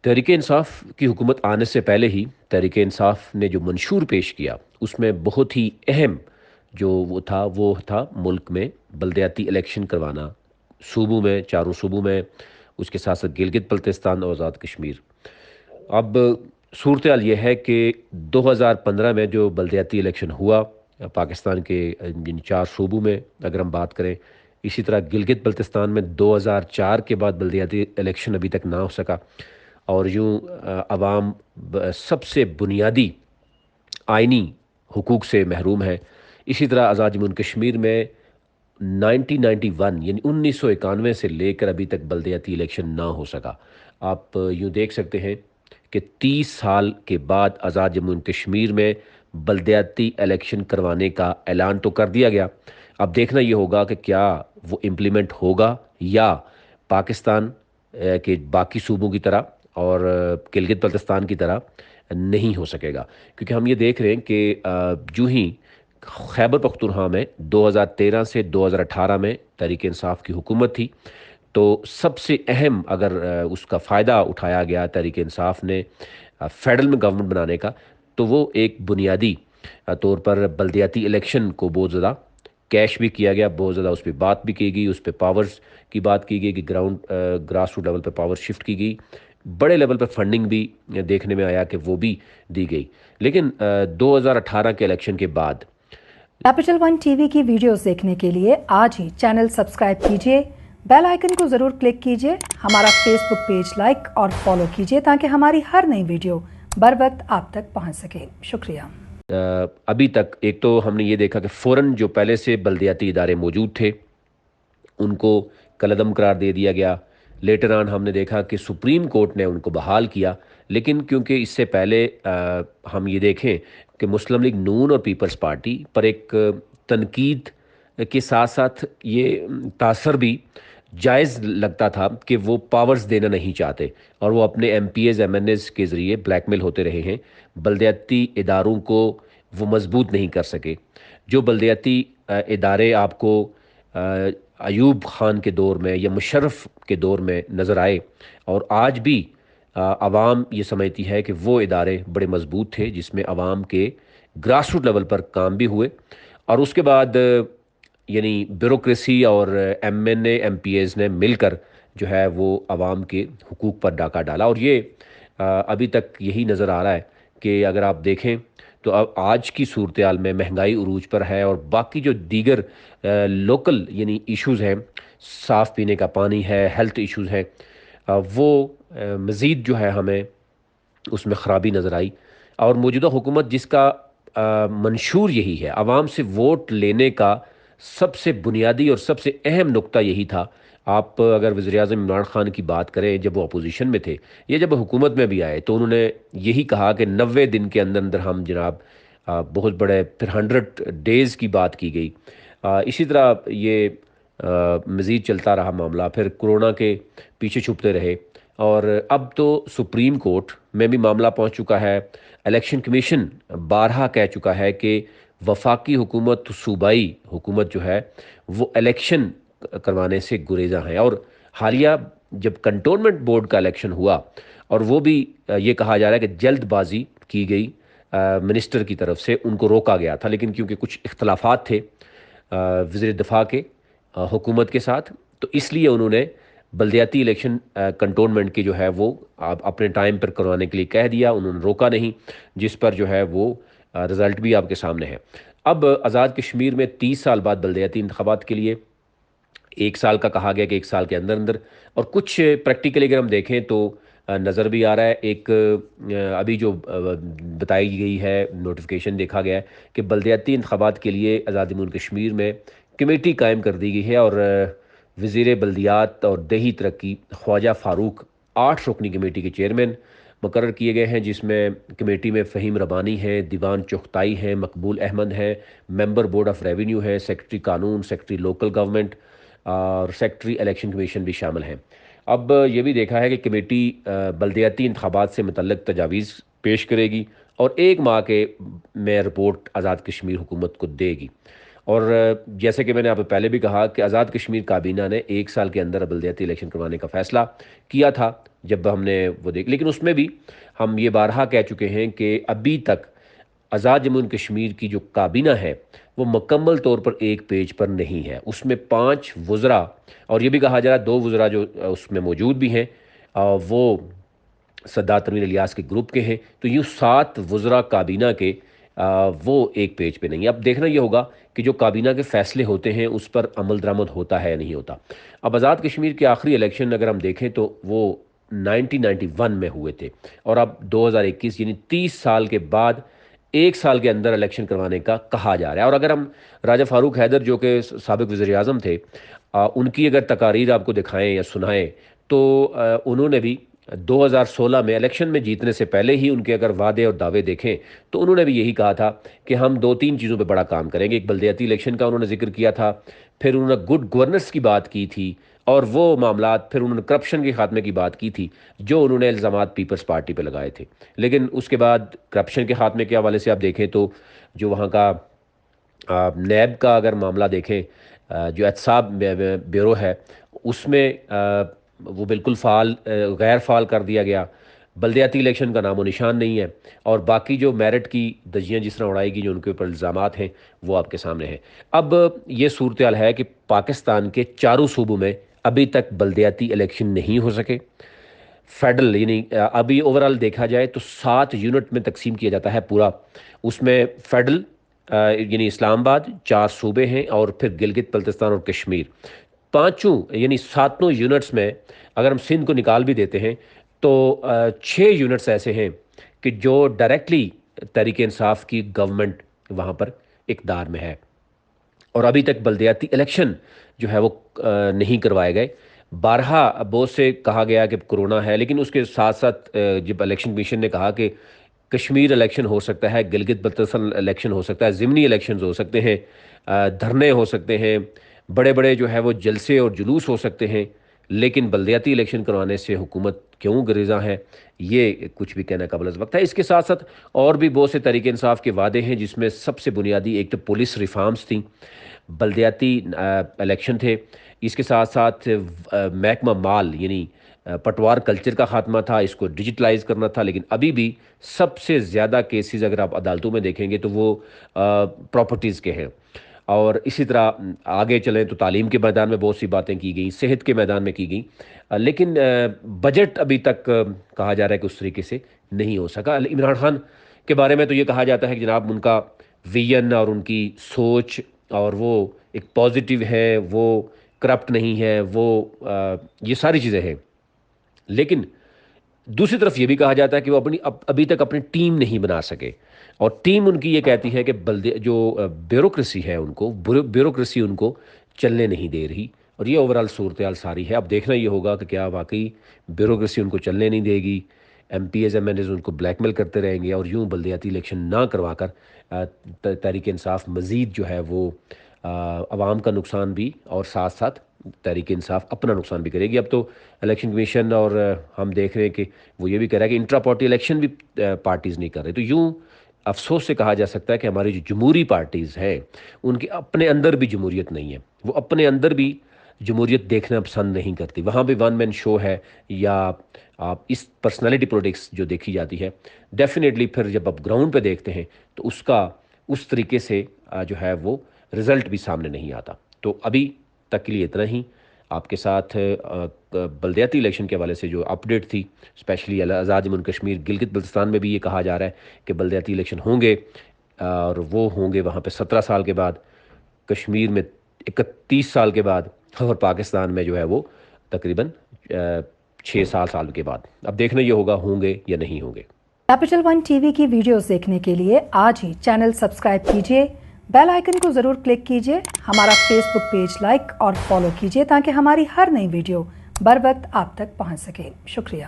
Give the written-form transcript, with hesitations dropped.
تحریک انصاف کی حکومت آنے سے پہلے ہی تحریک انصاف نے جو منشور پیش کیا اس میں بہت ہی اہم جو وہ تھا ملک میں بلدیاتی الیکشن کروانا، صوبوں میں، چاروں صوبوں میں، اس کے ساتھ ساتھ گلگت بلتستان اور آزاد کشمیر۔ اب صورتحال یہ ہے کہ 2015 میں جو بلدیاتی الیکشن ہوا پاکستان کے جن چار صوبوں میں اگر ہم بات کریں، اسی طرح گلگت بلتستان میں 2004 کے بعد بلدیاتی الیکشن ابھی تک نہ ہو سکا، اور یوں عوام سب سے بنیادی آئینی حقوق سے محروم ہے۔ اسی طرح آزاد جموں کشمیر میں 1991 یعنی 1991 سے لے کر ابھی تک بلدیاتی الیکشن نہ ہو سکا۔ آپ یوں دیکھ سکتے ہیں کہ 30 سال کے بعد آزاد جموں کشمیر میں بلدیاتی الیکشن کروانے کا اعلان تو کر دیا گیا، اب دیکھنا یہ ہوگا کہ کیا وہ امپلیمنٹ ہوگا یا پاکستان کے باقی صوبوں کی طرح اور گلگت بلتستان کی طرح نہیں ہو سکے گا، کیونکہ ہم یہ دیکھ رہے ہیں کہ جو ہی خیبر پختونخوا میں 2013 سے 2018 میں تحریک انصاف کی حکومت تھی، تو سب سے اہم اگر اس کا فائدہ اٹھایا گیا تحریک انصاف نے فیڈرل میں گورنمنٹ بنانے کا، تو وہ ایک بنیادی طور پر بلدیاتی الیکشن کو بہت زیادہ کیش بھی کیا گیا، بہت زیادہ اس پہ بات بھی کی گئی، اس پہ پاورز کی بات کی گئی کہ گراس روٹ لیول پہ پاور شفٹ کی گئی، بڑے لیول پہ فنڈنگ بھی دیکھنے میں آیا کہ وہ بھی دی گئی۔ لیکن 2018 کے الیکشن کے بعد کیپٹل ون ٹی وی کی ویڈیوز دیکھنے کے لیے آج ہی چینل سبسکرائب کیجیے، بیل آئیکن کو ضرور کلک کیجیے، ہمارا فیس بک پیج لائک اور فالو کیجیے تاکہ ہماری ہر نئی ویڈیو بر وقت آپ تک پہنچ سکے۔ شکریہ۔ ابھی تک ایک تو ہم نے یہ دیکھا کہ فوراً جو پہلے سے بلدیاتی ادارے موجود تھے ان کو کالعدم قرار دے دیا گیا، لیٹر آن ہم نے دیکھا کہ سپریم کورٹ نے ان کو بحال کیا، لیکن کیونکہ اس سے پہلے ہم یہ دیکھیں کہ مسلم لیگ نون اور پیپلز پارٹی پر ایک تنقید کے ساتھ ساتھ یہ تاثر بھی جائز لگتا تھا کہ وہ پاورز دینا نہیں چاہتے اور وہ اپنے ایم پی ایز ایم این ایز کے ذریعے بلیک میل ہوتے رہے ہیں، بلدیاتی اداروں کو وہ مضبوط نہیں کر سکے۔ جو بلدیاتی ادارے آپ کو ایوب خان کے دور میں یا مشرف کے دور میں نظر آئے، اور آج بھی عوام یہ سمجھتی ہے کہ وہ ادارے بڑے مضبوط تھے جس میں عوام کے گراس روٹ لیول پر کام بھی ہوئے، اور اس کے بعد یعنی بیوروکریسی اور M N A M P As نے مل کر جو ہے وہ عوام کے حقوق پر ڈاکہ ڈالا، اور یہ ابھی تک یہی نظر آ رہا ہے کہ اگر آپ دیکھیں تو اب آج کی صورتحال میں مہنگائی عروج پر ہے، اور باقی جو دیگر لوکل یعنی ایشوز ہیں، صاف پینے کا پانی ہے، ہیلتھ ایشوز ہیں، وہ مزید جو ہے ہمیں اس میں خرابی نظر آئی۔ اور موجودہ حکومت جس کا منشور یہی ہے، عوام سے ووٹ لینے کا سب سے بنیادی اور سب سے اہم نقطہ یہی تھا۔ آپ اگر وزیر اعظم عمران خان کی بات کریں جب وہ اپوزیشن میں تھے یا جب حکومت میں بھی آئے، تو انہوں نے یہی کہا کہ 90 دن کے اندر اندر ہم جناب بہت بڑے، پھر 100 ڈیز کی بات کی گئی، اسی طرح یہ مزید چلتا رہا معاملہ، پھر کورونا کے پیچھے چھپتے رہے، اور اب تو سپریم کورٹ میں بھی معاملہ پہنچ چکا ہے۔ الیکشن کمیشن بارہا کہہ چکا ہے کہ وفاقی حکومت، صوبائی حکومت جو ہے وہ الیکشن کروانے سے گریزاں ہیں، اور حالیہ جب کنٹونمنٹ بورڈ کا الیکشن ہوا اور وہ بھی یہ کہا جا رہا ہے کہ جلد بازی کی گئی منسٹر کی طرف سے، ان کو روکا گیا تھا، لیکن کیونکہ کچھ اختلافات تھے وزیر دفاع کے حکومت کے ساتھ، تو اس لیے انہوں نے بلدیاتی الیکشن کنٹونمنٹ کی جو ہے وہ اپنے ٹائم پر کروانے کے لیے کہہ دیا، انہوں نے روکا نہیں، جس پر جو ہے وہ رزلٹ بھی آپ کے سامنے ہے۔ اب آزاد کشمیر میں 30 سال بعد بلدیاتی انتخابات کے لیے 1 سال کا کہا گیا کہ 1 سال کے اندر اندر، اور کچھ پریکٹیکلی اگر ہم دیکھیں تو نظر بھی آ رہا ہے، ایک ابھی جو بتائی گئی ہے نوٹیفیکیشن دیکھا گیا ہے کہ بلدیاتی انتخابات کے لیے آزاد جموں کشمیر میں کمیٹی قائم کر دی گئی ہے، اور وزیر بلدیات اور دیہی ترقی خواجہ فاروق 8 رکنی کمیٹی کے چیئرمین مقرر کیے گئے ہیں، جس میں کمیٹی میں فہیم ربانی ہیں، دیوان چغتائی ہیں، مقبول احمد ہیں، ممبر بورڈ آف ریونیو ہے، سیکرٹری قانون، سیکرٹری لوکل گورنمنٹ اور سیکرٹری الیکشن کمیشن بھی شامل ہیں۔ اب یہ بھی دیکھا ہے کہ کمیٹی بلدیاتی انتخابات سے متعلق تجاویز پیش کرے گی اور 1 ماہ کے میں رپورٹ آزاد کشمیر حکومت کو دے گی، اور جیسے کہ میں نے آپ کو پہلے بھی کہا کہ آزاد کشمیر کابینہ نے 1 سال کے اندر بلدیاتی الیکشن کروانے کا فیصلہ کیا تھا جب ہم نے وہ لیکن اس میں بھی ہم یہ بارہا کہہ چکے ہیں کہ ابھی تک آزاد جموں اینڈ کشمیر کی جو کابینہ ہے وہ مکمل طور پر ایک پیج پر نہیں ہے. اس میں 5 وزراء اور یہ بھی کہا جا رہا ہے 2 وزراء جو اس میں موجود بھی ہیں وہ سردار تنویر الیاس کے گروپ کے ہیں. تو یوں 7 وزراء کابینہ کے وہ ایک پیج پہ نہیں. اب دیکھنا یہ ہوگا کہ جو کابینہ کے فیصلے ہوتے ہیں اس پر عمل درآمد ہوتا ہے یا نہیں ہوتا. اب آزاد کشمیر کے آخری الیکشن اگر ہم دیکھیں تو وہ 1991 میں ہوئے تھے اور اب 2021 یعنی 30 سال کے بعد 1 سال کے اندر الیکشن کروانے کا کہا جا رہا ہے. اور اگر ہم راجہ فاروق حیدر جو کہ سابق وزیر اعظم تھے ان کی اگر تقاریر آپ کو دکھائیں یا سنائیں تو انہوں نے بھی 2016 میں الیکشن میں جیتنے سے پہلے ہی ان کے اگر وعدے اور دعوے دیکھیں تو انہوں نے بھی یہی کہا تھا کہ ہم 2-3 چیزوں پہ بڑا کام کریں گے. ایک بلدیاتی الیکشن کا انہوں نے ذکر کیا تھا, پھر انہوں نے گڈ گورننس کی بات کی تھی اور وہ معاملات, پھر انہوں نے کرپشن کے خاتمے کی بات کی تھی جو انہوں نے الزامات پیپلز پارٹی پہ لگائے تھے. لیکن اس کے بعد کرپشن کے خاتمے کے حوالے سے آپ دیکھیں تو جو وہاں کا نیب کا اگر معاملہ دیکھیں جو احتساب بیورو ہے اس میں وہ بالکل غیر فعال کر دیا گیا. بلدیاتی الیکشن کا نام و نشان نہیں ہے اور باقی جو میرٹ کی دجیاں جس طرح اڑائی گئی جو ان کے اوپر الزامات ہیں وہ آپ کے سامنے ہیں. اب یہ صورتحال ہے کہ پاکستان کے 4 صوبوں میں ابھی تک بلدیاتی الیکشن نہیں ہو سکے. فیڈرل یعنی ابھی اوورال دیکھا جائے تو 7 یونٹ میں تقسیم کیا جاتا ہے پورا. اس میں فیڈرل یعنی اسلام آباد 4 صوبے ہیں اور پھر گلگت بلتستان اور کشمیر. 5 یعنی 7 یونٹس میں اگر ہم سندھ کو نکال بھی دیتے ہیں تو 6 یونٹس ایسے ہیں کہ جو ڈائریکٹلی تحریک انصاف کی گورنمنٹ وہاں پر اقتدار میں ہے اور ابھی تک بلدیاتی الیکشن جو ہے وہ نہیں کروائے گئے. بارہا بہت سے کہا گیا کہ کرونا ہے, لیکن اس کے ساتھ ساتھ جب الیکشن کمیشن نے کہا کہ کشمیر الیکشن ہو سکتا ہے, گلگت بلتستان الیکشن ہو سکتا ہے, ضمنی الیکشنز ہو سکتے ہیں, دھرنے ہو سکتے ہیں, بڑے بڑے جو ہے وہ جلسے اور جلوس ہو سکتے ہیں, لیکن بلدیاتی الیکشن کروانے سے حکومت کیوں گریزاں ہے یہ کچھ بھی کہنا قبل از وقت ہے. اس کے ساتھ ساتھ اور بھی بہت سے تحریک انصاف کے وعدے ہیں جس میں سب سے بنیادی ایک تو پولیس ریفارمز تھیں, بلدیاتی الیکشن تھے, اس کے ساتھ ساتھ محکمہ مال یعنی پٹوار کلچر کا خاتمہ تھا, اس کو ڈیجیٹلائز کرنا تھا. لیکن ابھی بھی سب سے زیادہ کیسز اگر آپ عدالتوں میں دیکھیں گے تو وہ پراپرٹیز کے ہیں. اور اسی طرح آگے چلیں تو تعلیم کے میدان میں بہت سی باتیں کی گئیں, صحت کے میدان میں کی گئیں, لیکن بجٹ ابھی تک کہا جا رہا ہے کہ اس طریقے سے نہیں ہو سکا. عمران خان کے بارے میں تو یہ کہا جاتا ہے کہ جناب ان کا ویژن اور ان کی سوچ اور وہ ایک پازیٹیو ہے, وہ کرپٹ نہیں ہے, وہ یہ ساری چیزیں ہیں. لیکن دوسری طرف یہ بھی کہا جاتا ہے کہ وہ ابھی تک اپنی ٹیم نہیں بنا سکے اور ٹیم ان کی یہ کہتی ہے کہ جو بیوروکریسی ہے بیوروکریسی ان کو چلنے نہیں دے رہی. اور یہ اوورال صورتحال ساری ہے. اب دیکھنا یہ ہوگا کہ کیا واقعی بیوروکریسی ان کو چلنے نہیں دے گی, M P as M N as ان کو بلیک میل کرتے رہیں گے اور یوں بلدیاتی الیکشن نہ کروا کر تحریک انصاف مزید جو ہے وہ عوام کا نقصان بھی اور ساتھ ساتھ تحریک انصاف اپنا نقصان بھی کرے گی. اب تو الیکشن کمیشن اور ہم دیکھ رہے ہیں کہ وہ یہ بھی کہہ رہا ہے کہ انٹرا پارٹی الیکشن بھی پارٹیز نہیں کر رہے. تو یوں افسوس سے کہا جا سکتا ہے کہ ہماری جو جمہوری پارٹیز ہیں ان کے اپنے اندر بھی جمہوریت نہیں ہے, وہ اپنے اندر بھی جمہوریت دیکھنا پسند نہیں کرتی. وہاں بھی ون مین شو ہے یا آپ اس پرسنالٹی پولیٹکس جو دیکھی جاتی ہے, ڈیفینیٹلی پھر جب آپ گراؤنڈ پہ دیکھتے ہیں تو اس کا اس طریقے سے جو ہے وہ رزلٹ بھی سامنے نہیں آتا. تو ابھی تک کے لیے اتنا ہی. آپ کے ساتھ بلدیاتی الیکشن کے حوالے سے جو اپڈیٹ تھی, اسپیشلی آزاد جموں کشمیر گلگت بلتستان میں بھی یہ کہا جا رہا ہے کہ بلدیاتی الیکشن ہوں گے اور وہ ہوں گے وہاں پہ 17 سال کے بعد, کشمیر میں 31 سال کے بعد اور پاکستان میں جو ہے وہ تقریباً 6-7 سال کے بعد. اب دیکھنا یہ ہوگا ہوں گے یا نہیں ہوں گے. کیپٹل ون ٹی وی کی ویڈیوز دیکھنے کے لیے آج ہی چینل سبسکرائب کیجیے, بیل آئیکن کو ضرور کلک کیجیے, ہمارا فیس بک پیج لائک اور فالو کیجیے تاکہ ہماری ہر نئی ویڈیو بر وقت آپ تک پہنچ سکے. شکریہ.